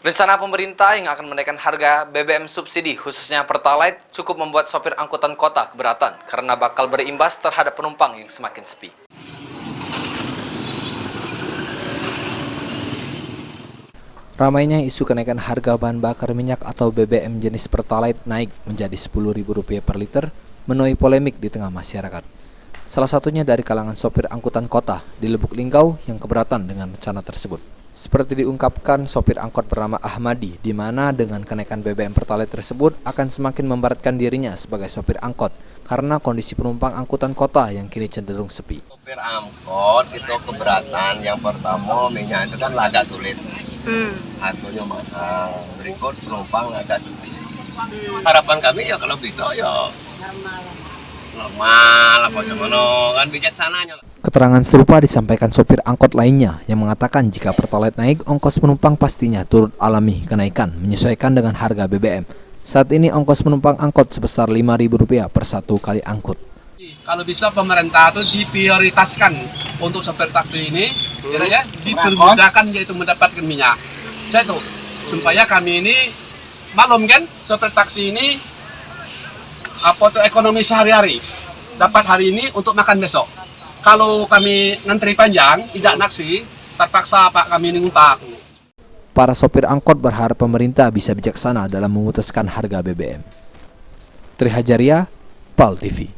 Rencana pemerintah yang akan menaikkan harga BBM subsidi, khususnya Pertalite, cukup membuat sopir angkutan kota keberatan karena bakal berimbas terhadap penumpang yang semakin sepi. Ramainya isu kenaikan harga bahan bakar minyak atau BBM jenis Pertalite naik menjadi Rp10.000 per liter menuai polemik di tengah masyarakat. Salah satunya dari kalangan sopir angkutan kota di Lubuk Linggau yang keberatan dengan rencana tersebut. Seperti diungkapkan sopir angkot bernama Ahmadi, di mana dengan kenaikan BBM Pertalite tersebut akan semakin memberatkan dirinya sebagai sopir angkot karena kondisi penumpang angkutan kota yang kini cenderung sepi. Sopir angkot itu keberatan. Yang pertama minyak itu kan agak sulit, harganya mahal. Berikut penumpang agak sepi. Harapan kami ya kalau bisa ya normal, apa gimana kan bijaksananya. Keterangan serupa disampaikan sopir angkot lainnya yang mengatakan jika Pertalite naik, ongkos penumpang pastinya turut alami kenaikan menyesuaikan dengan harga BBM. Saat ini ongkos penumpang angkot sebesar Rp5.000 per satu kali angkut. Kalau bisa pemerintah itu diprioritaskan untuk sopir taksi ini, ya, dipermudahkan yaitu mendapatkan minyak. Itu supaya kami ini maklum kan, sopir taksi ini ekonomi sehari-hari, dapat hari ini untuk makan besok. Kalau kami ngantri panjang, tidak naksi, terpaksa Pak kami ini ngutak. Para sopir angkot berharap pemerintah bisa bijaksana dalam memutuskan harga BBM. Trihajaria, PAL TV.